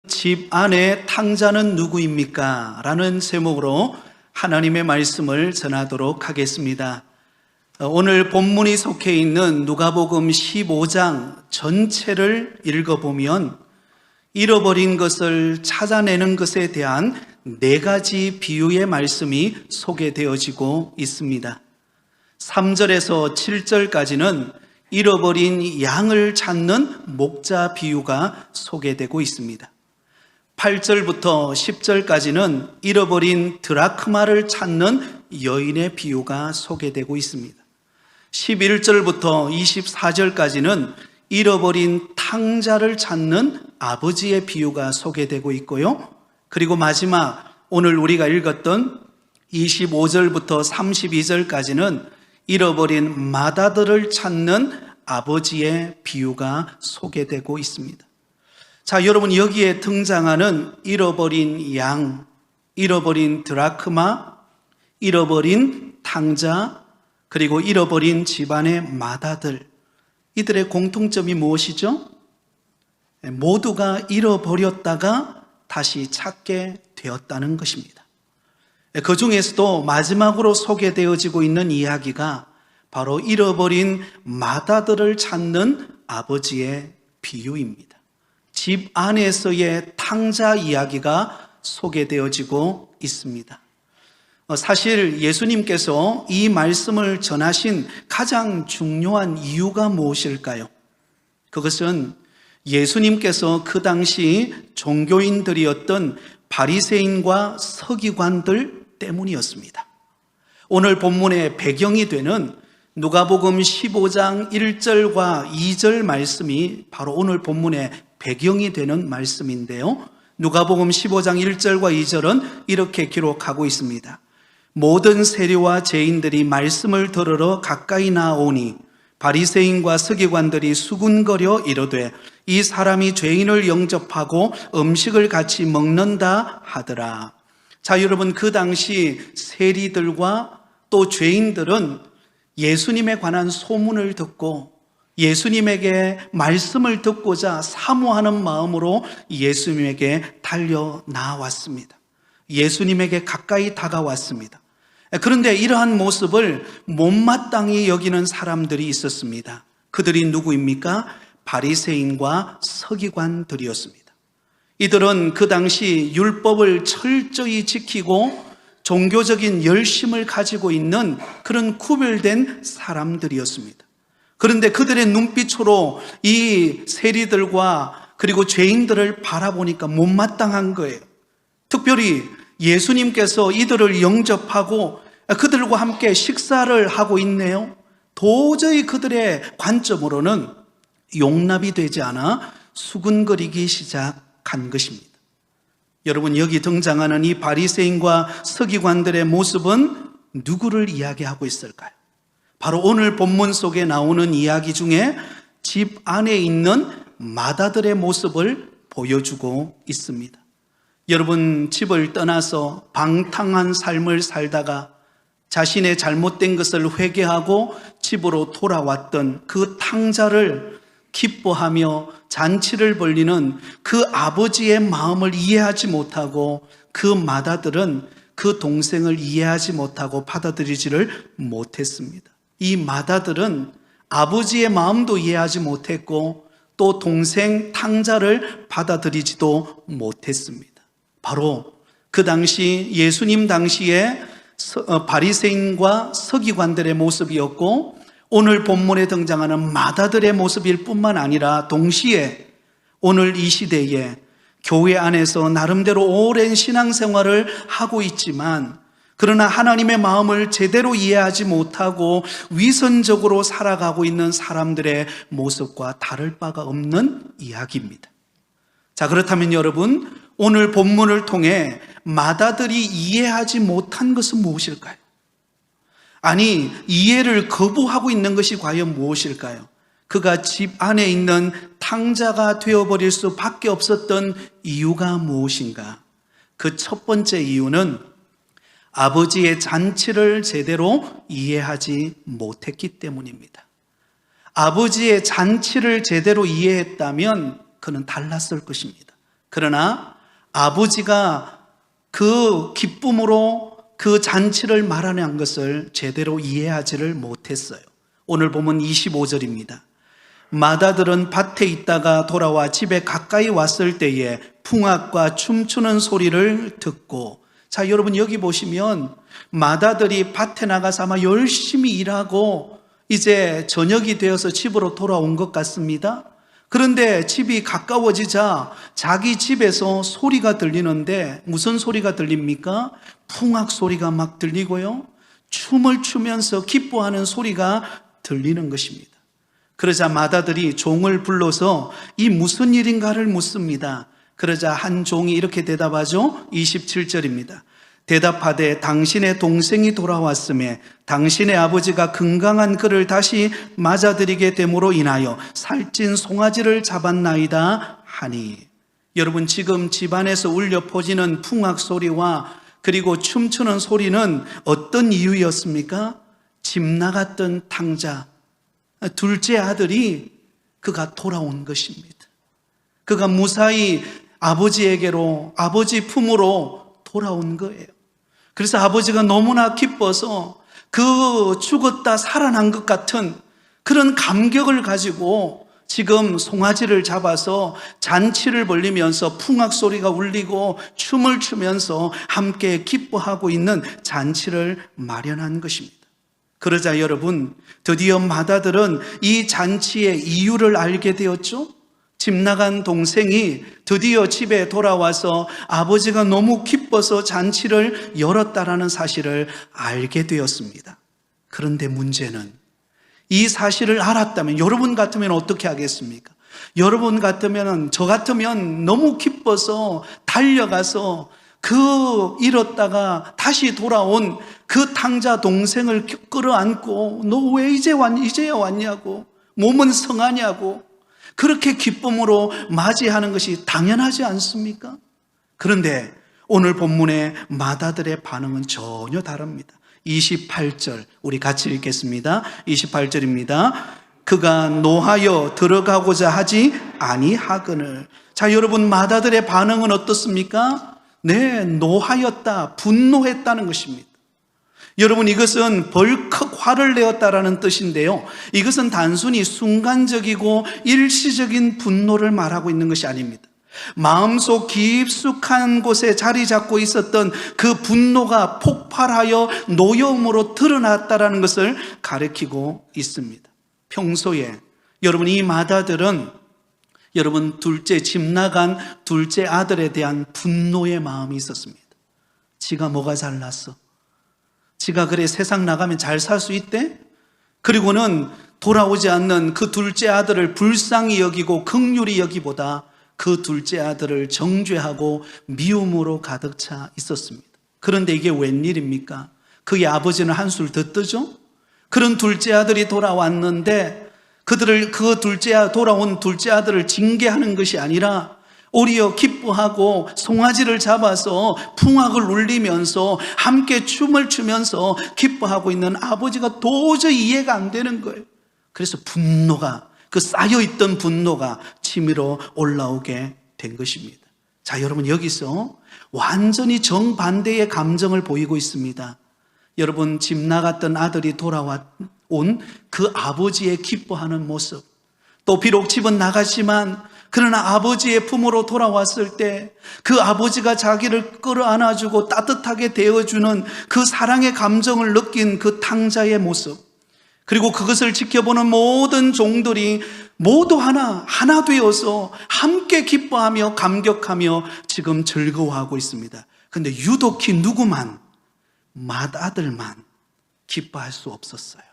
집 안에 탕자는 누구입니까? 라는 제목으로 하나님의 말씀을 전하도록 하겠습니다. 오늘 본문이 속해 있는 누가복음 15장 전체를 읽어보면 잃어버린 것을 찾아내는 것에 대한 4가지 비유의 말씀이 소개되어지고 있습니다. 3절에서 7절까지는 잃어버린 양을 찾는 목자 비유가 소개되고 있습니다. 8절부터 10절까지는 잃어버린 드라크마를 찾는 여인의 비유가 소개되고 있습니다. 11절부터 24절까지는 잃어버린 탕자를 찾는 아버지의 비유가 소개되고 있고요. 그리고 마지막 오늘 우리가 읽었던 25절부터 32절까지는 잃어버린 맏아들을 찾는 아버지의 비유가 소개되고 있습니다. 자, 여러분, 여기에 등장하는 잃어버린 양, 잃어버린 드라크마, 잃어버린 탕자, 그리고 잃어버린 집안의 맏아들, 이들의 공통점이 무엇이죠? 모두가 잃어버렸다가 다시 찾게 되었다는 것입니다. 그 중에서도 마지막으로 소개되어지고 있는 이야기가 바로 잃어버린 맏아들을 찾는 아버지의 비유입니다. 집 안에서의 탕자 이야기가 소개되어지고 있습니다. 사실 예수님께서 이 말씀을 전하신 가장 중요한 이유가 무엇일까요? 그것은 예수님께서 그 당시 종교인들이었던 바리새인과 서기관들 때문이었습니다. 오늘 본문의 배경이 되는 누가복음 15장 1절과 2절 말씀이 바로 오늘 본문의 배경이 되는 말씀인데요. 누가복음 15장 1절과 2절은 이렇게 기록하고 있습니다. 모든 세리와 죄인들이 말씀을 들으러 가까이 나오니 바리새인과 서기관들이 수군거려 이르되 이 사람이 죄인을 영접하고 음식을 같이 먹는다 하더라. 자, 여러분, 그 당시 세리들과 또 죄인들은 예수님에 관한 소문을 듣고 예수님에게 말씀을 듣고자 사모하는 마음으로 예수님에게 달려 나왔습니다. 예수님에게 가까이 다가왔습니다. 그런데 이러한 모습을 못마땅히 여기는 사람들이 있었습니다. 그들이 누구입니까? 바리새인과 서기관들이었습니다. 이들은 그 당시 율법을 철저히 지키고 종교적인 열심을 가지고 있는 그런 구별된 사람들이었습니다. 그런데 그들의 눈빛으로 이 세리들과 그리고 죄인들을 바라보니까 못마땅한 거예요. 특별히 예수님께서 이들을 영접하고 그들과 함께 식사를 하고 있네요. 도저히 그들의 관점으로는 용납이 되지 않아 수군거리기 시작한 것입니다. 여러분, 여기 등장하는 이 바리새인과 서기관들의 모습은 누구를 이야기하고 있을까요? 바로 오늘 본문 속에 나오는 이야기 중에 집 안에 있는 맏아들의 모습을 보여주고 있습니다. 여러분, 집을 떠나서 방탕한 삶을 살다가 자신의 잘못된 것을 회개하고 집으로 돌아왔던 그 탕자를 기뻐하며 잔치를 벌리는 그 아버지의 마음을 이해하지 못하고 그 맏아들은 그 동생을 이해하지 못하고 받아들이지를 못했습니다. 이 맏아들은 아버지의 마음도 이해하지 못했고 또 동생 탕자를 받아들이지도 못했습니다. 바로 그 당시 예수님 당시에 바리새인과 서기관들의 모습이었고 오늘 본문에 등장하는 맏아들의 모습일 뿐만 아니라 동시에 오늘 이 시대에 교회 안에서 나름대로 오랜 신앙생활을 하고 있지만 그러나 하나님의 마음을 제대로 이해하지 못하고 위선적으로 살아가고 있는 사람들의 모습과 다를 바가 없는 이야기입니다. 자, 그렇다면 여러분, 오늘 본문을 통해 맏아들이 이해하지 못한 것은 무엇일까요? 아니, 이해를 거부하고 있는 것이 과연 무엇일까요? 그가 집 안에 있는 탕자가 되어버릴 수밖에 없었던 이유가 무엇인가? 그 첫 번째 이유는 아버지의 잔치를 제대로 이해하지 못했기 때문입니다. 아버지의 잔치를 제대로 이해했다면 그는 달랐을 것입니다. 그러나 아버지가 그 기쁨으로 그 잔치를 마련한 것을 제대로 이해하지를 못했어요. 오늘 보면 25절입니다. 마다들은 밭에 있다가 돌아와 집에 가까이 왔을 때에 풍악과 춤추는 소리를 듣고, 자, 여러분 여기 보시면 마다들이 밭에 나가서 아마 열심히 일하고 이제 저녁이 되어서 집으로 돌아온 것 같습니다. 그런데 집이 가까워지자 자기 집에서 소리가 들리는데 무슨 소리가 들립니까? 풍악 소리가 막 들리고요, 춤을 추면서 기뻐하는 소리가 들리는 것입니다. 그러자 마다들이 종을 불러서 이 무슨 일인가를 묻습니다. 그러자 한 종이 이렇게 대답하죠. 27절입니다. 대답하되 당신의 동생이 돌아왔음에 당신의 아버지가 건강한 그를 다시 맞아들이게 됨으로 인하여 살찐 송아지를 잡았나이다 하니. 여러분, 지금 집안에서 울려 퍼지는 풍악 소리와 그리고 춤추는 소리는 어떤 이유였습니까? 집 나갔던 탕자, 둘째 아들이 그가 돌아온 것입니다. 그가 무사히 아버지에게로, 아버지 품으로 돌아온 거예요. 그래서 아버지가 너무나 기뻐서 그 죽었다 살아난 것 같은 그런 감격을 가지고 지금 송아지를 잡아서 잔치를 벌리면서 풍악 소리가 울리고 춤을 추면서 함께 기뻐하고 있는 잔치를 마련한 것입니다. 그러자 여러분, 드디어 마다들은 이 잔치의 이유를 알게 되었죠. 집 나간 동생이 드디어 집에 돌아와서 아버지가 너무 기뻐서 잔치를 열었다라는 사실을 알게 되었습니다. 그런데 문제는 이 사실을 알았다면 여러분 같으면 어떻게 하겠습니까? 여러분 같으면, 저 같으면 너무 기뻐서 달려가서 그 잃었다가 다시 돌아온 그 탕자 동생을 끌어안고 너 왜 이제야 왔냐고, 몸은 성하냐고 그렇게 기쁨으로 맞이하는 것이 당연하지 않습니까? 그런데 오늘 본문의 마다들의 반응은 전혀 다릅니다. 28절 우리 같이 읽겠습니다. 28절입니다. 그가 노하여 들어가고자 하지 아니하거늘. 자, 여러분, 마다들의 반응은 어떻습니까? 네, 노하였다, 분노했다는 것입니다. 여러분, 이것은 벌컥 화를 내었다라는 뜻인데요, 이것은 단순히 순간적이고 일시적인 분노를 말하고 있는 것이 아닙니다. 마음속 깊숙한 곳에 자리 잡고 있었던 그 분노가 폭발하여 노여움으로 드러났다라는 것을 가리키고 있습니다. 평소에 여러분, 이 마다들은 여러분 집 나간 둘째 아들에 대한 분노의 마음이 있었습니다. 지가 뭐가 잘났어? 지가 그래 세상 나가면 잘 살 수 있대? 그리고는 돌아오지 않는 그 둘째 아들을 불쌍히 여기고 긍휼히 여기보다 그 둘째 아들을 정죄하고 미움으로 가득 차 있었습니다. 그런데 이게 웬일입니까? 그의 아버지는 한술 더 뜨죠? 그런 둘째 아들이 돌아왔는데 돌아온 둘째 아들을 징계하는 것이 아니라 오히려 기뻐하고 송아지를 잡아서 풍악을 울리면서 함께 춤을 추면서 기뻐하고 있는 아버지가 도저히 이해가 안 되는 거예요. 그래서 그 쌓여있던 분노가 치밀어 올라오게 된 것입니다. 자, 여러분, 여기서 완전히 정반대의 감정을 보이고 있습니다. 여러분, 집 나갔던 아들이 돌아온 그 아버지의 기뻐하는 모습, 또 비록 집은 나갔지만 그러나 아버지의 품으로 돌아왔을 때 그 아버지가 자기를 끌어안아주고 따뜻하게 대어주는 그 사랑의 감정을 느낀 그 탕자의 모습, 그리고 그것을 지켜보는 모든 종들이 모두 하나 되어서 함께 기뻐하며 감격하며 지금 즐거워하고 있습니다. 그런데 유독히 누구만, 맏아들만 기뻐할 수 없었어요.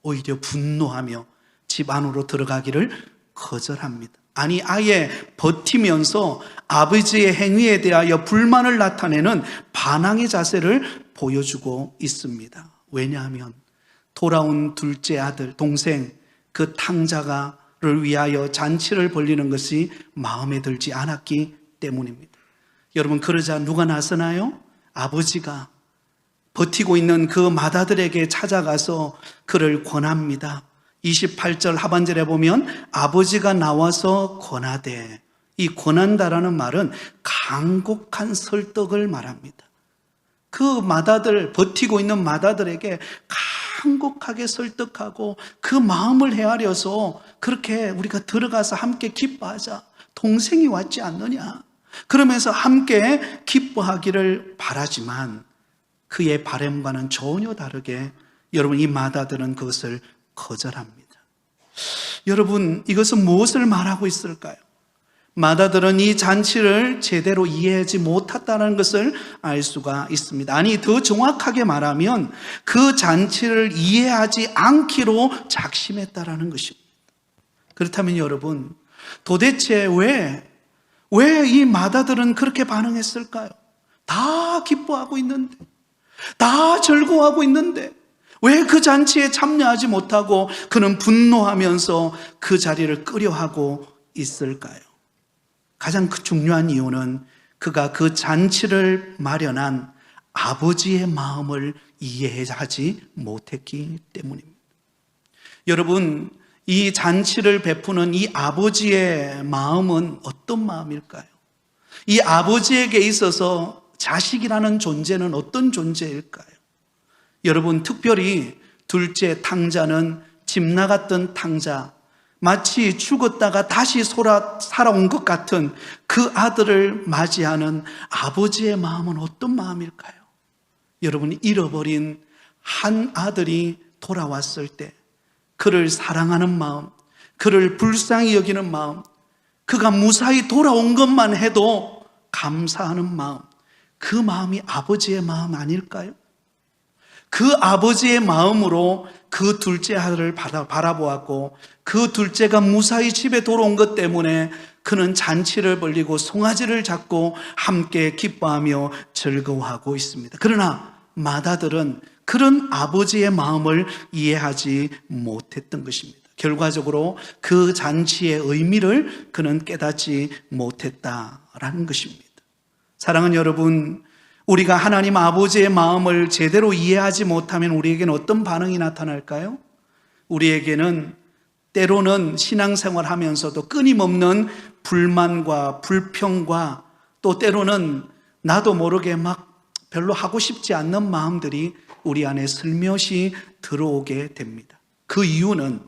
오히려 분노하며 집 안으로 들어가기를 거절합니다. 아니, 아예 버티면서 아버지의 행위에 대하여 불만을 나타내는 반항의 자세를 보여주고 있습니다. 왜냐하면 돌아온 둘째 아들, 동생, 그 탕자가를 위하여 잔치를 벌리는 것이 마음에 들지 않았기 때문입니다. 여러분, 그러자 누가 나서나요? 아버지가 버티고 있는 그 맏아들에게 찾아가서 그를 권합니다. 28절 하반절에 보면 아버지가 나와서 권하되, 이 권한다라는 말은 간곡한 설득을 말합니다. 그 마다들, 버티고 있는 마다들에게 간곡하게 설득하고 그 마음을 헤아려서 그렇게 우리가 들어가서 함께 기뻐하자. 동생이 왔지 않느냐. 그러면서 함께 기뻐하기를 바라지만 그의 바람과는 전혀 다르게 여러분 이 마다들은 그것을 거절합니다. 여러분 이것은 무엇을 말하고 있을까요? 마다들은 이 잔치를 제대로 이해하지 못했다는 것을 알 수가 있습니다. 아니 더 정확하게 말하면 그 잔치를 이해하지 않기로 작심했다라는 것입니다. 그렇다면 여러분 도대체 왜 이 마다들은 그렇게 반응했을까요? 다 기뻐하고 있는데, 다 즐거워하고 있는데 왜 그 잔치에 참여하지 못하고 그는 분노하면서 그 자리를 끄려하고 있을까요? 가장 중요한 이유는 그가 그 잔치를 마련한 아버지의 마음을 이해하지 못했기 때문입니다. 여러분, 이 잔치를 베푸는 이 아버지의 마음은 어떤 마음일까요? 이 아버지에게 있어서 자식이라는 존재는 어떤 존재일까요? 여러분, 특별히 둘째 탕자는 집 나갔던 탕자, 마치 죽었다가 다시 살아온 것 같은 그 아들을 맞이하는 아버지의 마음은 어떤 마음일까요? 여러분, 잃어버린 한 아들이 돌아왔을 때 그를 사랑하는 마음, 그를 불쌍히 여기는 마음, 그가 무사히 돌아온 것만 해도 감사하는 마음, 그 마음이 아버지의 마음 아닐까요? 그 아버지의 마음으로 그 둘째 아들을 바라보았고 그 둘째가 무사히 집에 돌아온 것 때문에 그는 잔치를 벌리고 송아지를 잡고 함께 기뻐하며 즐거워하고 있습니다. 그러나 마다들은 그런 아버지의 마음을 이해하지 못했던 것입니다. 결과적으로 그 잔치의 의미를 그는 깨닫지 못했다라는 것입니다. 사랑하는 여러분, 우리가 하나님 아버지의 마음을 제대로 이해하지 못하면 우리에게는 어떤 반응이 나타날까요? 우리에게는 때로는 신앙생활 하면서도 끊임없는 불만과 불평과 또 때로는 나도 모르게 막 별로 하고 싶지 않는 마음들이 우리 안에 슬며시 들어오게 됩니다. 그 이유는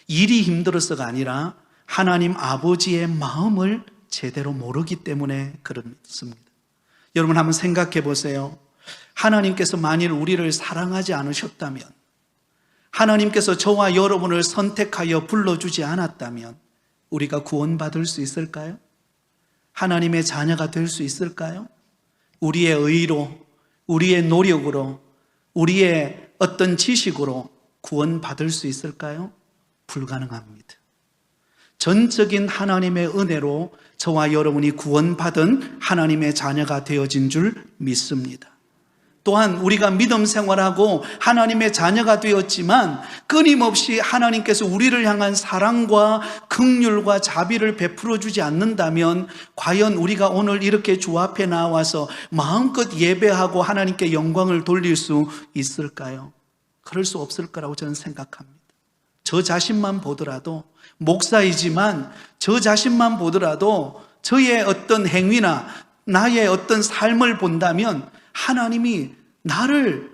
일이 힘들어서가 아니라 하나님 아버지의 마음을 제대로 모르기 때문에 그렇습니다. 여러분 한번 생각해 보세요. 하나님께서 만일 우리를 사랑하지 않으셨다면, 하나님께서 저와 여러분을 선택하여 불러주지 않았다면 우리가 구원받을 수 있을까요? 하나님의 자녀가 될 수 있을까요? 우리의 의로, 우리의 노력으로, 우리의 어떤 지식으로 구원받을 수 있을까요? 불가능합니다. 전적인 하나님의 은혜로 저와 여러분이 구원받은 하나님의 자녀가 되어진 줄 믿습니다. 또한 우리가 믿음 생활하고 하나님의 자녀가 되었지만 끊임없이 하나님께서 우리를 향한 사랑과 긍휼과 자비를 베풀어 주지 않는다면 과연 우리가 오늘 이렇게 주 앞에 나와서 마음껏 예배하고 하나님께 영광을 돌릴 수 있을까요? 그럴 수 없을 거라고 저는 생각합니다. 저 자신만 보더라도, 목사이지만 저 자신만 보더라도 저의 어떤 행위나 나의 어떤 삶을 본다면 하나님이 나를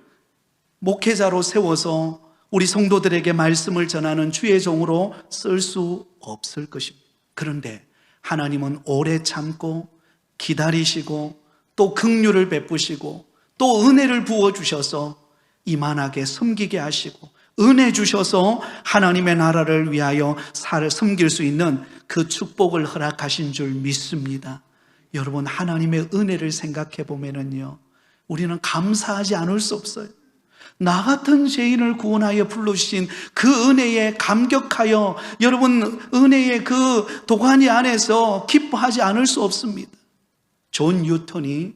목회자로 세워서 우리 성도들에게 말씀을 전하는 주의 종으로 쓸 수 없을 것입니다. 그런데 하나님은 오래 참고 기다리시고 또 긍휼을 베푸시고 또 은혜를 부어주셔서 이만하게 섬기게 하시고 은혜 주셔서 하나님의 나라를 위하여 섬길 수 있는 그 축복을 허락하신 줄 믿습니다. 여러분, 하나님의 은혜를 생각해 보면은요, 우리는 감사하지 않을 수 없어요. 나 같은 죄인을 구원하여 불러주신 그 은혜에 감격하여 여러분 은혜의 그 도가니 안에서 기뻐하지 않을 수 없습니다. 존 뉴턴이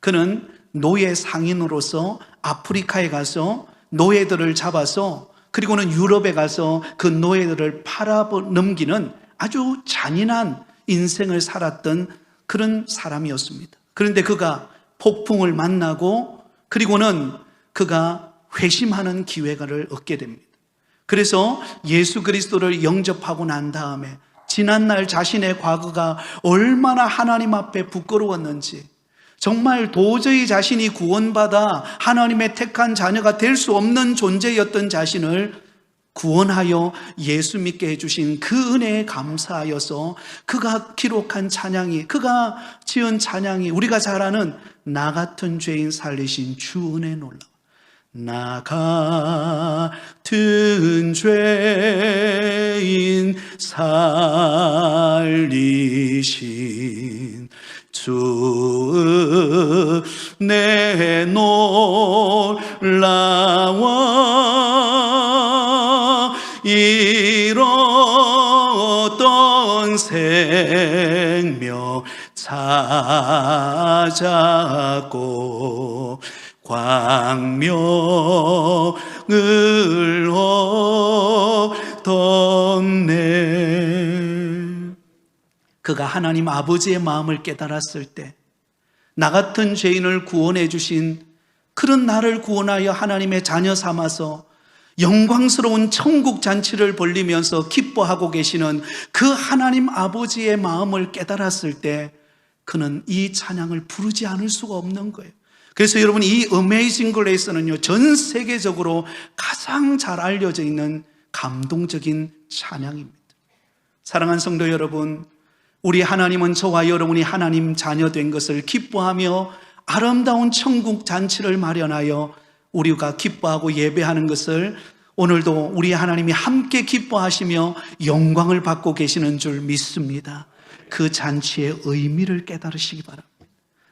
그는 노예 상인으로서 아프리카에 가서 노예들을 잡아서 그리고는 유럽에 가서 그 노예들을 팔아넘기는 아주 잔인한 인생을 살았던 그런 사람이었습니다. 그런데 그가 폭풍을 만나고 그리고는 그가 회심하는 기회를 얻게 됩니다. 그래서 예수 그리스도를 영접하고 난 다음에 지난날 자신의 과거가 얼마나 하나님 앞에 부끄러웠는지, 정말 도저히 자신이 구원받아 하나님의 택한 자녀가 될 수 없는 존재였던 자신을 구원하여 예수 믿게 해주신 그 은혜에 감사하여서 그가 기록한 찬양이, 그가 지은 찬양이 우리가 잘 아는 나 같은 죄인 살리신 주 은혜 놀라워. 나 같은 죄인 살리신 주 은혜 놀라워. 잃었던 생명 찾았고 광명을 얻었네. 그가 하나님 아버지의 마음을 깨달았을 때, 나 같은 죄인을 구원해 주신 그런 나를 구원하여 하나님의 자녀 삼아서 영광스러운 천국 잔치를 벌리면서 기뻐하고 계시는 그 하나님 아버지의 마음을 깨달았을 때 그는 이 찬양을 부르지 않을 수가 없는 거예요. 그래서 여러분, 이 어메이징 그레이스는요, 전 세계적으로 가장 잘 알려져 있는 감동적인 찬양입니다. 사랑하는 성도 여러분, 우리 하나님은 저와 여러분이 하나님 자녀 된 것을 기뻐하며 아름다운 천국 잔치를 마련하여 우리가 기뻐하고 예배하는 것을 오늘도 우리 하나님이 함께 기뻐하시며 영광을 받고 계시는 줄 믿습니다. 그 잔치의 의미를 깨달으시기 바랍니다.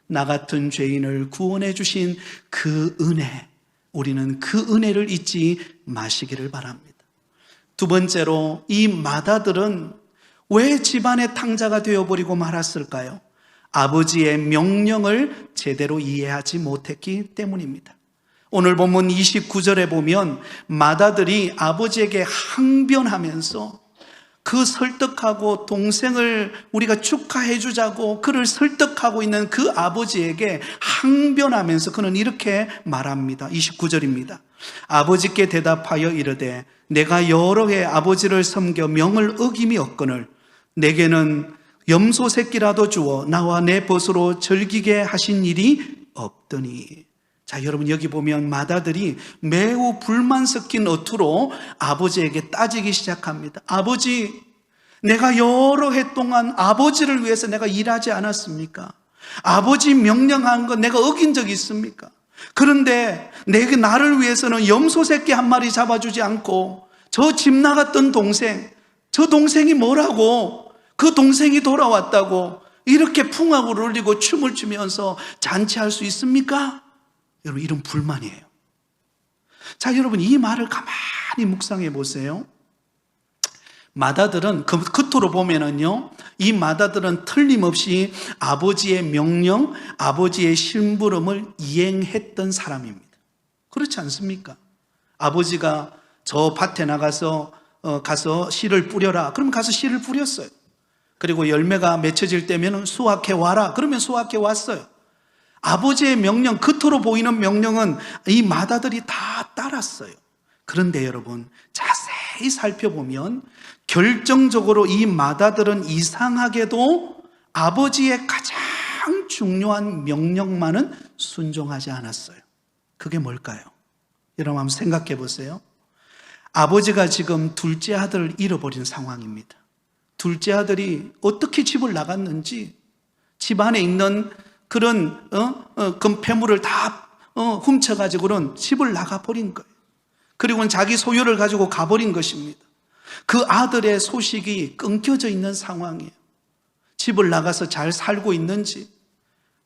나 같은 죄인을 구원해 주신 그 은혜, 우리는 그 은혜를 잊지 마시기를 바랍니다. 두 번째로, 이 마다들은 왜 집안의 탕자가 되어버리고 말았을까요? 아버지의 명령을 제대로 이해하지 못했기 때문입니다. 오늘 본문 29절에 보면 마다들이 아버지에게 항변하면서 그 설득하고 동생을 우리가 축하해 주자고 그를 설득하고 있는 그 아버지에게 항변하면서 그는 이렇게 말합니다. 29절입니다. 아버지께 대답하여 이르되 내가 여러 해 아버지를 섬겨 명을 어김이 없거늘 내게는 염소 새끼라도 주어 나와 내 벗으로 즐기게 하신 일이 없더니. 자, 여러분, 여기 보면 마다들이 매우 불만 섞인 어투로 아버지에게 따지기 시작합니다. 아버지, 내가 여러 해 동안 아버지를 위해서 내가 일하지 않았습니까? 아버지 명령한 거 내가 어긴 적이 있습니까? 그런데 내가 나를 위해서는 염소 새끼 한 마리 잡아주지 않고 저 집 나갔던 동생, 저 동생이 뭐라고, 그 동생이 돌아왔다고 이렇게 풍악을 울리고 춤을 추면서 잔치할 수 있습니까? 여러분, 이런 불만이에요. 자, 여러분, 이 말을 가만히 묵상해 보세요. 마다들은 겉으로 보면은요, 이 마다들은 틀림없이 아버지의 명령, 아버지의 심부름을 이행했던 사람입니다. 그렇지 않습니까? 아버지가 저 밭에 나가서 가서 씨를 뿌려라. 그러면 가서 씨를 뿌렸어요. 그리고 열매가 맺혀질 때면 수확해 와라. 그러면 수확해 왔어요. 아버지의 명령, 겉으로 보이는 명령은 이 마다들이 다 따랐어요. 그런데 여러분, 자세히 살펴보면 결정적으로 이 마다들은 이상하게도 아버지의 가장 중요한 명령만은 순종하지 않았어요. 그게 뭘까요? 여러분, 한번 생각해 보세요. 아버지가 지금 둘째 아들을 잃어버린 상황입니다. 둘째 아들이 어떻게 집을 나갔는지, 집 안에 있는 그런 금폐물을 다 훔쳐가지고는 집을 나가버린 거예요. 그리고는 자기 소유를 가지고 가버린 것입니다. 그 아들의 소식이 끊겨져 있는 상황이에요. 집을 나가서 잘 살고 있는지,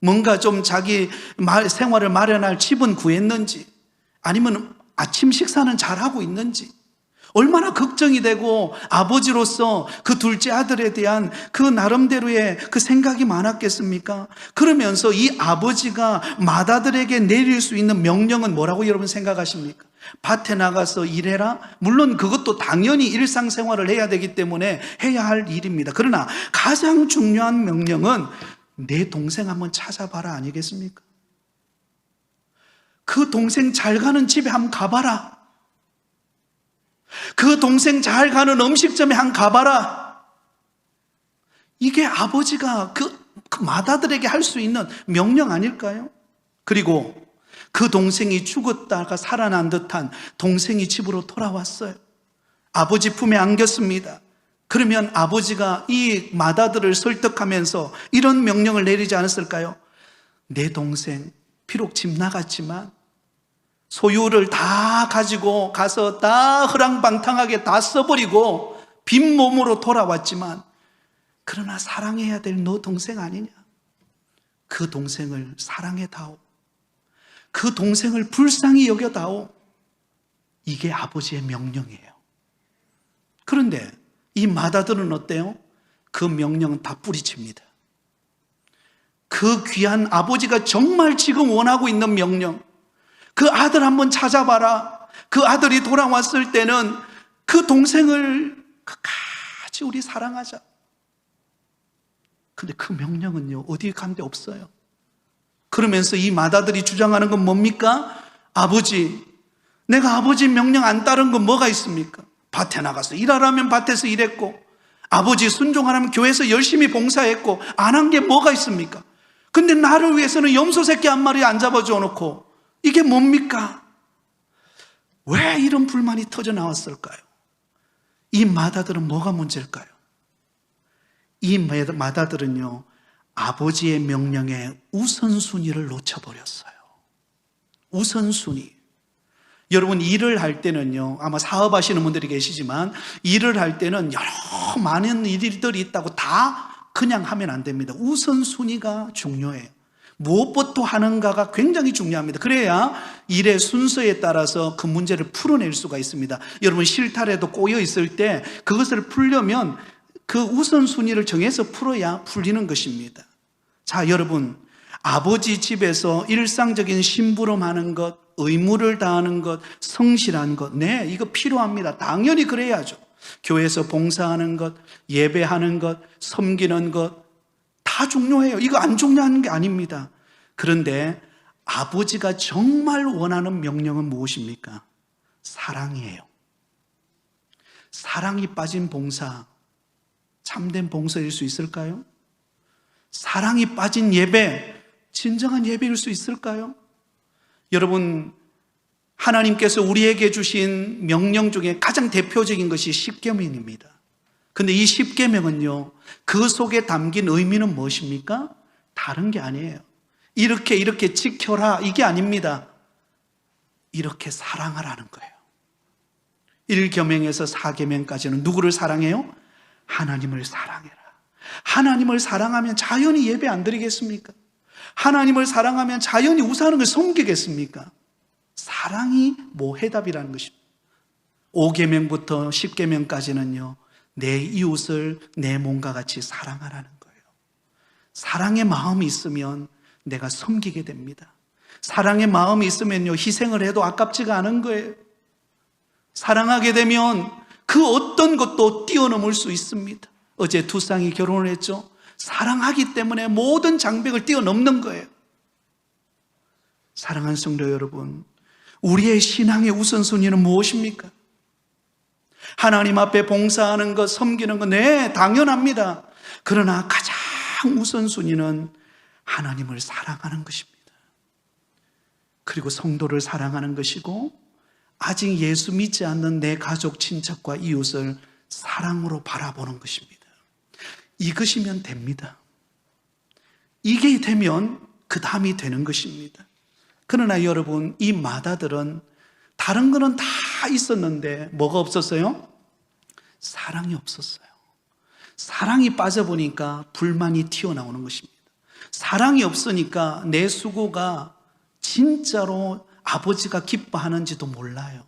뭔가 좀 자기 생활을 마련할 집은 구했는지, 아니면 아침 식사는 잘하고 있는지, 얼마나 걱정이 되고 아버지로서 그 둘째 아들에 대한 그 나름대로의 그 생각이 많았겠습니까? 그러면서 이 아버지가 맏아들에게 내릴 수 있는 명령은 뭐라고 여러분 생각하십니까? 밭에 나가서 일해라? 물론 그것도 당연히 일상생활을 해야 되기 때문에 해야 할 일입니다. 그러나 가장 중요한 명령은 내 동생 한번 찾아봐라 아니겠습니까? 그 동생 잘 가는 집에 한번 가봐라. 그 동생 잘 가는 음식점에 한번 가봐라. 이게 아버지가 그 맏아들에게 할 수 있는 명령 아닐까요? 그리고 그 동생이 죽었다가 살아난 듯한 동생이 집으로 돌아왔어요. 아버지 품에 안겼습니다. 그러면 아버지가 이 맏아들을 설득하면서 이런 명령을 내리지 않았을까요? 내 동생 비록 집 나갔지만 소유를 다 가지고 가서 다 허랑방탕하게 다 써버리고 빈 몸으로 돌아왔지만 그러나 사랑해야 될 너 동생 아니냐? 그 동생을 사랑해다오. 그 동생을 불쌍히 여겨다오. 이게 아버지의 명령이에요. 그런데 이 맏아들은 어때요? 그 명령은 다 뿌리칩니다. 그 귀한 아버지가 정말 지금 원하고 있는 명령, 그 아들 한번 찾아봐라. 그 아들이 돌아왔을 때는 그 동생을 끝까지 우리 사랑하자. 근데 그 명령은요, 어디 간 데 없어요. 그러면서 이 맏아들이 주장하는 건 뭡니까? 아버지, 내가 아버지 명령 안 따른 건 뭐가 있습니까? 밭에 나가서 일하라면 밭에서 일했고, 아버지 순종하라면 교회에서 열심히 봉사했고, 안 한 게 뭐가 있습니까? 근데 나를 위해서는 염소 새끼 한 마리 안 잡아줘 놓고 이게 뭡니까? 왜 이런 불만이 터져 나왔을까요? 이 맏아들은 뭐가 문제일까요? 이 맏아들은요, 아버지의 명령에 우선순위를 놓쳐버렸어요. 우선순위. 여러분, 일을 할 때는요, 아마 사업하시는 분들이 계시지만 일을 할 때는 여러 많은 일들이 있다고 다 그냥 하면 안 됩니다. 우선순위가 중요해요. 무엇부터 하는가가 굉장히 중요합니다. 그래야 일의 순서에 따라서 그 문제를 풀어낼 수가 있습니다. 여러분, 실타래도 꼬여 있을 때 그것을 풀려면 그 우선순위를 정해서 풀어야 풀리는 것입니다. 자, 여러분, 아버지 집에서 일상적인 심부름하는 것, 의무를 다하는 것, 성실한 것, 네, 이거 필요합니다. 당연히 그래야죠. 교회에서 봉사하는 것, 예배하는 것, 섬기는 것 다 중요해요. 이거 안 중요한 게 아닙니다. 그런데 아버지가 정말 원하는 명령은 무엇입니까? 사랑이에요. 사랑이 빠진 봉사, 참된 봉사일 수 있을까요? 사랑이 빠진 예배, 진정한 예배일 수 있을까요? 여러분, 하나님께서 우리에게 주신 명령 중에 가장 대표적인 것이 십계명입니다. 근데 이 십계명은요, 그 속에 담긴 의미는 무엇입니까? 다른 게 아니에요. 이렇게 지켜라, 이게 아닙니다. 이렇게 사랑하라는 거예요. 1계명에서 4계명까지는 누구를 사랑해요? 하나님을 사랑해라. 하나님을 사랑하면 자연히 예배 안 드리겠습니까? 하나님을 사랑하면 자연히 우상을 섬기겠습니까? 사랑이 모해답이라는 것입니다. 5계명부터 10계명까지는요, 내 이웃을 내 몸과 같이 사랑하라는 거예요. 사랑의 마음이 있으면 내가 섬기게 됩니다. 사랑의 마음이 있으면요, 희생을 해도 아깝지가 않은 거예요. 사랑하게 되면 그 어떤 것도 뛰어넘을 수 있습니다. 어제 두 쌍이 결혼을 했죠. 사랑하기 때문에 모든 장벽을 뛰어넘는 거예요. 사랑하는 성도 여러분, 우리의 신앙의 우선순위는 무엇입니까? 하나님 앞에 봉사하는 것, 섬기는 것, 네, 당연합니다. 그러나 가장 우선순위는 하나님을 사랑하는 것입니다. 그리고 성도를 사랑하는 것이고, 아직 예수 믿지 않는 내 가족, 친척과 이웃을 사랑으로 바라보는 것입니다. 이것이면 됩니다. 이게 되면 그 다음이 되는 것입니다. 그러나 여러분, 이 맏아들은 다른 거는 다 있었는데 뭐가 없었어요? 사랑이 없었어요. 사랑이 빠져보니까 불만이 튀어나오는 것입니다. 사랑이 없으니까 내 수고가 진짜로 아버지가 기뻐하는지도 몰라요.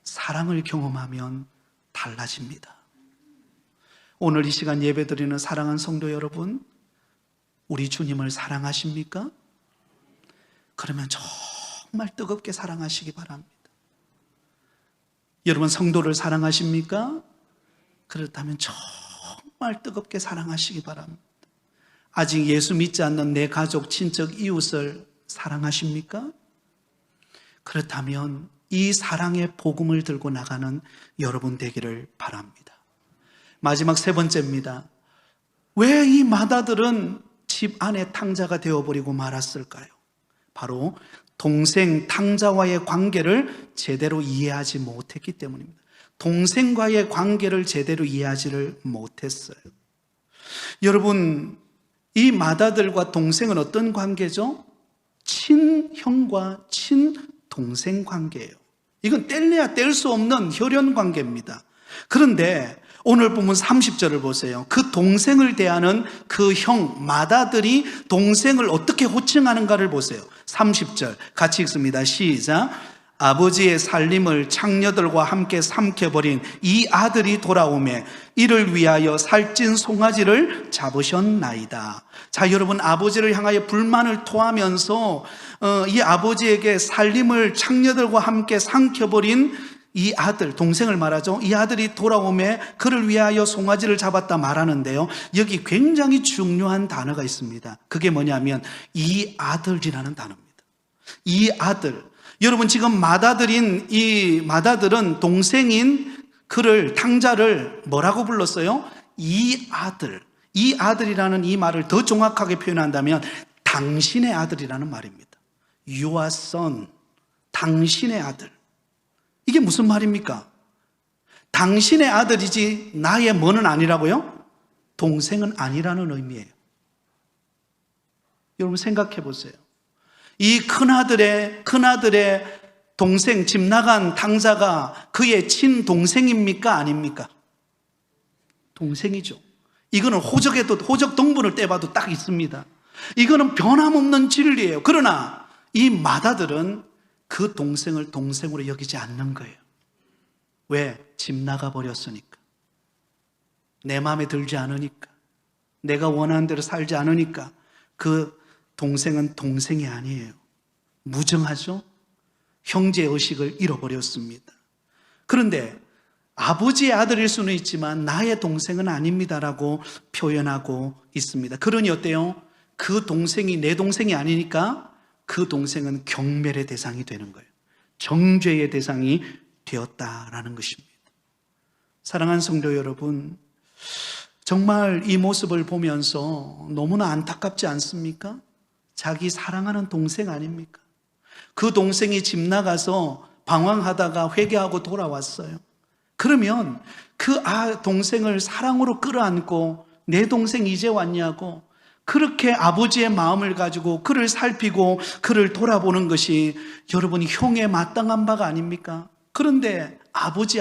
사랑을 경험하면 달라집니다. 오늘 이 시간 예배드리는 사랑하는 성도 여러분, 우리 주님을 사랑하십니까? 그러면 정말 뜨겁게 사랑하시기 바랍니다. 여러분, 성도를 사랑하십니까? 그렇다면 정말 뜨겁게 사랑하시기 바랍니다. 아직 예수 믿지 않는 내 가족, 친척, 이웃을 사랑하십니까? 그렇다면 이 사랑의 복음을 들고 나가는 여러분 되기를 바랍니다. 마지막 세 번째입니다. 왜 이 마다들은 집 안에 탕자가 되어버리고 말았을까요? 바로 동생 탕자와의 관계를 제대로 이해하지 못했기 때문입니다. 동생과의 관계를 제대로 이해하지를 못했어요. 여러분, 이 마다들과 동생은 어떤 관계죠? 친형과 친동생 관계예요. 이건 뗄래야 뗄 수 없는 혈연 관계입니다. 그런데 오늘 본문 30절을 보세요. 그 동생을 대하는 그 형, 마다들이 동생을 어떻게 호칭하는가를 보세요. 30절 같이 읽습니다. 시작. 아버지의 살림을 창녀들과 함께 삼켜버린 이 아들이 돌아오매 이를 위하여 살찐 송아지를 잡으셨나이다. 자, 여러분, 아버지를 향하여 불만을 토하면서 이 아버지에게 살림을 창녀들과 함께 삼켜버린 이 아들, 동생을 말하죠. 이 아들이 돌아오매 그를 위하여 송아지를 잡았다 말하는데요, 여기 굉장히 중요한 단어가 있습니다. 그게 뭐냐면 이 아들이라는 단어입니다. 이 아들. 여러분, 지금 이 마다들은 동생인 그를, 탕자를 뭐라고 불렀어요? 이 아들. 이 아들이라는 이 말을 더 정확하게 표현한다면 당신의 아들이라는 말입니다. Your son. 당신의 아들. 이게 무슨 말입니까? 당신의 아들이지 나의 뭐는 아니라고요? 동생은 아니라는 의미예요. 여러분, 생각해 보세요. 이 큰아들의 동생, 집 나간 탕자가 그의 친동생입니까? 아닙니까? 동생이죠. 이거는 호적 동분을 떼봐도 딱 있습니다. 이거는 변함없는 진리예요. 그러나 이 마다들은 그 동생을 동생으로 여기지 않는 거예요. 왜? 집 나가버렸으니까. 내 마음에 들지 않으니까. 내가 원하는 대로 살지 않으니까. 그 동생은 동생이 아니에요. 무정하죠? 형제의식을 잃어버렸습니다. 그런데 아버지의 아들일 수는 있지만 나의 동생은 아닙니다라고 표현하고 있습니다. 그러니 어때요? 그 동생이 내 동생이 아니니까 그 동생은 경멸의 대상이 되는 거예요. 정죄의 대상이 되었다라는 것입니다. 사랑하는 성도 여러분, 정말 이 모습을 보면서 너무나 안타깝지 않습니까? 자기 사랑하는 동생 아닙니까? 그 동생이 집 나가서 방황하다가 회개하고 돌아왔어요. 그러면 그 동생을 사랑으로 끌어안고 내 동생 이제 왔냐고 그렇게 아버지의 마음을 가지고 그를 살피고 그를 돌아보는 것이 여러분이 형에 마땅한 바가 아닙니까? 그런데 아버지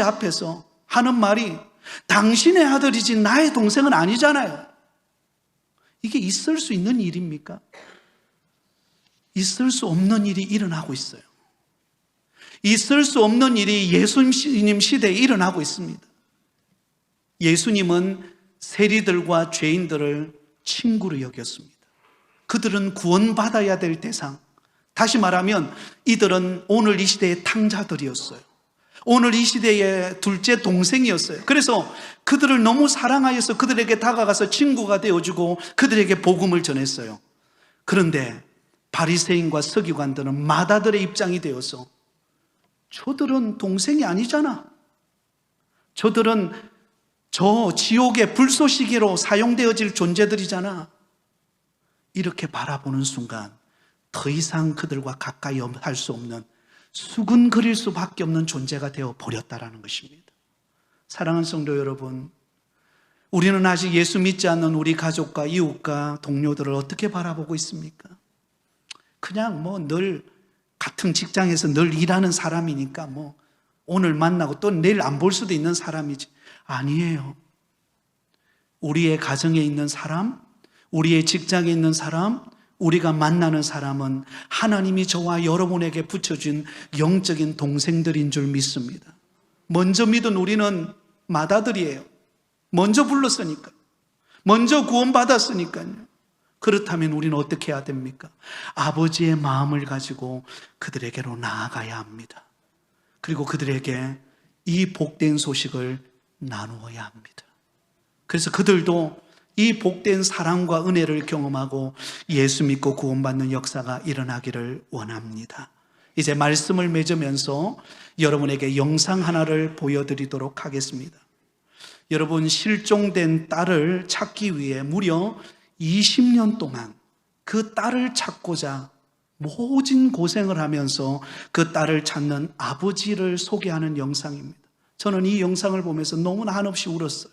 앞에서 하는 말이 당신의 아들이지 나의 동생은 아니잖아요. 이게 있을 수 있는 일입니까? 있을 수 없는 일이 일어나고 있어요. 있을 수 없는 일이 예수님 시대에 일어나고 있습니다. 예수님은 세리들과 죄인들을 친구로 여겼습니다. 그들은 구원받아야 될 대상. 다시 말하면 이들은 오늘 이 시대의 탕자들이었어요. 오늘 이 시대의 둘째 동생이었어요. 그래서 그들을 너무 사랑하여서 그들에게 다가가서 친구가 되어주고 그들에게 복음을 전했어요. 그런데 바리새인과 서기관들은 마다들의 입장이 되어서 저들은 동생이 아니잖아. 저들은 저 지옥의 불쏘시개로 사용되어질 존재들이잖아. 이렇게 바라보는 순간 더 이상 그들과 가까이 할 수 없는 수근거릴 수밖에 없는 존재가 되어 버렸다라는 것입니다. 사랑하는 성도 여러분, 우리는 아직 예수 믿지 않는 우리 가족과 이웃과 동료들을 어떻게 바라보고 있습니까? 그냥 늘 같은 직장에서 늘 일하는 사람이니까 오늘 만나고 또 내일 안 볼 수도 있는 사람이지. 아니에요. 우리의 가정에 있는 사람, 우리의 직장에 있는 사람, 우리가 만나는 사람은 하나님이 저와 여러분에게 붙여준 영적인 동생들인 줄 믿습니다. 먼저 믿은 우리는 마다들이에요. 먼저 불렀으니까. 먼저 구원받았으니까요. 그렇다면 우리는 어떻게 해야 됩니까? 아버지의 마음을 가지고 그들에게로 나아가야 합니다. 그리고 그들에게 이 복된 소식을 나누어야 합니다. 그래서 그들도 이 복된 사랑과 은혜를 경험하고 예수 믿고 구원받는 역사가 일어나기를 원합니다. 이제 말씀을 맺으면서 여러분에게 영상 하나를 보여드리도록 하겠습니다. 여러분, 실종된 딸을 찾기 위해 무려 20년 동안 그 딸을 찾고자 모진 고생을 하면서 그 딸을 찾는 아버지를 소개하는 영상입니다. 저는 이 영상을 보면서 너무나 한없이 울었어요.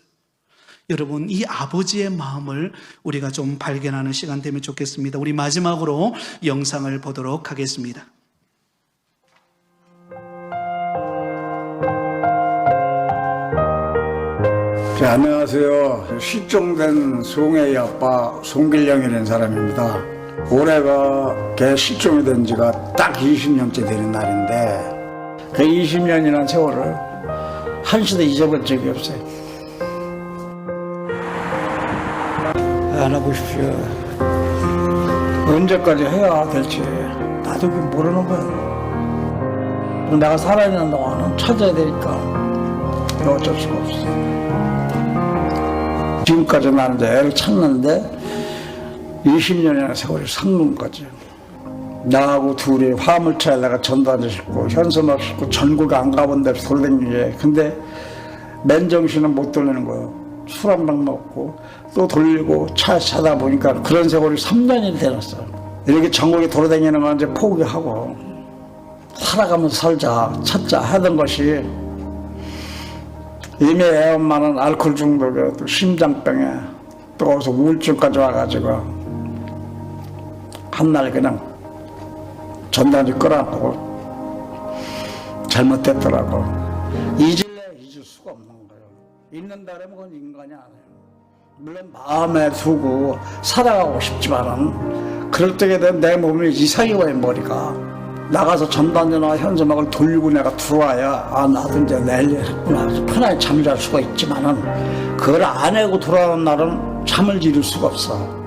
여러분, 이 아버지의 마음을 우리가 좀 발견하는 시간 되면 좋겠습니다. 우리 마지막으로 영상을 보도록 하겠습니다. 네, 안녕하세요. 실종된 송혜의 아빠 송길령이라는 사람입니다. 올해가 걔 실종이 된 지가 딱 20년째 되는 날인데 그 20년이라는 세월을 한시도 잊어볼 적이 없어요. 안아보십시오. 언제까지 해야 될지 나도 모르는 거예요. 내가 살아있는 동안은 찾아야 되니까 어쩔 수가 없어요. 지금까지 나는 이제 애를 찾는데 20년이나 세월이 삭는 거죠. 나하고 둘이 화물차에다가 전단지 싣고 현수막 싣고 전국 안 가본 데 돌아다니게. 근데 맨정신은 못 돌리는 거예요. 술 한 병 먹고 또 돌리고 차 찾아 보니까 그런 세월이 3년이 되었어요. 이렇게 전국에 돌아다니는 건 이제 포기하고 살아가면서 살자, 찾자 하던 것이 이미 애 엄마는 알코올 중독에 또 심장병에 또 어디서 우울증까지 와가지고 한날 그냥 전단지 끌어안고 잘못됐더라고. 잊을래 잊을 수가 없는 거예요. 잊는다면 그건 인간이 아니에요. 물론 마음에 두고 살아가고 싶지만은 그럴 때에 되면 내 몸이 이상이 와요. 머리가 나가서 전단지나 현수막을 돌리고 내가 들어와야 나도 이제 내일 했구나 편하게 잠을 잘 수가 있지만은 그걸 안 하고 돌아오는 날은 잠을 이룰 수가 없어.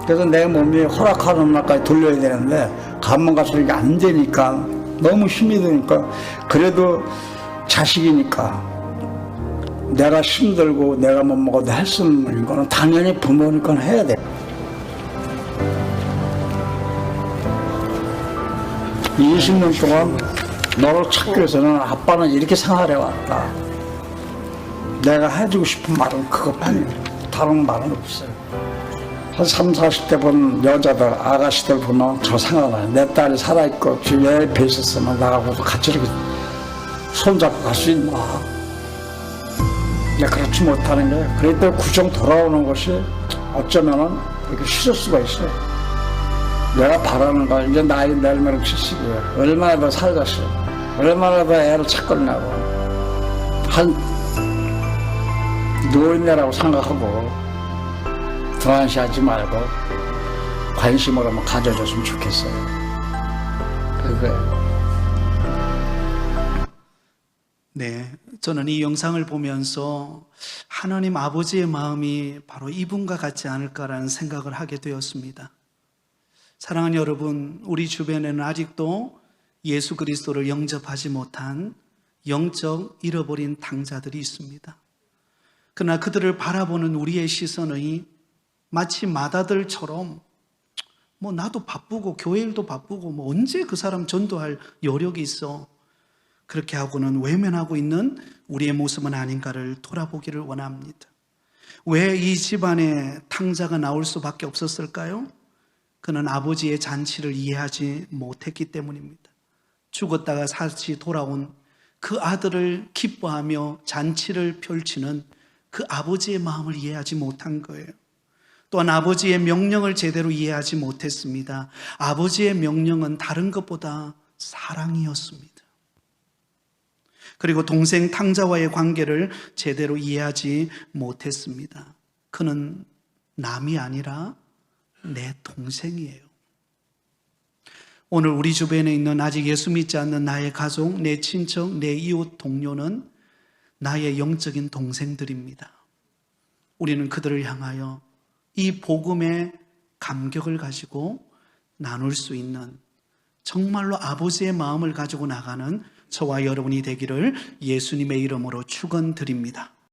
그래서 내 몸이 허락하는 날까지 돌려야 되는데 가면 갈수록 이게 안 되니까 너무 힘이 드니까 그래도 자식이니까 내가 힘들고 내가 못 먹어도 할 수 있는 거는 당연히 부모니까 해야 돼. 20년 동안 너를 찾기 위해서는 아빠는 이렇게 생활해왔다. 내가 해주고 싶은 말은 그것뿐이에요. 다른 말은 없어요. 한 30, 40대 본 여자들, 아가씨들 보면 저 생각나요. 내 딸이 살아있고 지금 얘 옆에 있었으면 나하고도 같이 이렇게 손잡고 갈 수 있나. 근데 그렇지 못하는 게 그럴 때 구정 돌아오는 것이 어쩌면은 이렇게 싫을 수가 있어요. 내가 바라는 건 이제 나이 내일면 70이에요. 얼마나 더 살겠어요. 얼마나 더 애를 찾겠냐고. 한 노인네라고 생각하고 불안시하지 말고 관심을 한번 가져줬으면 좋겠어요. 그거예요. 네, 저는 이 영상을 보면서 하나님 아버지의 마음이 바로 이분과 같지 않을까라는 생각을 하게 되었습니다. 사랑하는 여러분, 우리 주변에는 아직도 예수 그리스도를 영접하지 못한 영적 잃어버린 탕자들이 있습니다. 그러나 그들을 바라보는 우리의 시선이 마치 마다들처럼 나도 바쁘고 교회 일도 바쁘고 언제 그 사람 전도할 여력이 있어. 그렇게 하고는 외면하고 있는 우리의 모습은 아닌가를 돌아보기를 원합니다. 왜 이 집안에 탕자가 나올 수밖에 없었을까요? 그는 아버지의 잔치를 이해하지 못했기 때문입니다. 죽었다가 다시 돌아온 그 아들을 기뻐하며 잔치를 펼치는 그 아버지의 마음을 이해하지 못한 거예요. 또한 아버지의 명령을 제대로 이해하지 못했습니다. 아버지의 명령은 다른 것보다 사랑이었습니다. 그리고 동생 탕자와의 관계를 제대로 이해하지 못했습니다. 그는 남이 아니라 내 동생이에요. 오늘 우리 주변에 있는 아직 예수 믿지 않는 나의 가족, 내 친척, 내 이웃 동료는 나의 영적인 동생들입니다. 우리는 그들을 향하여 이 복음의 감격을 가지고 나눌 수 있는 정말로 아버지의 마음을 가지고 나가는 저와 여러분이 되기를 예수님의 이름으로 축원드립니다.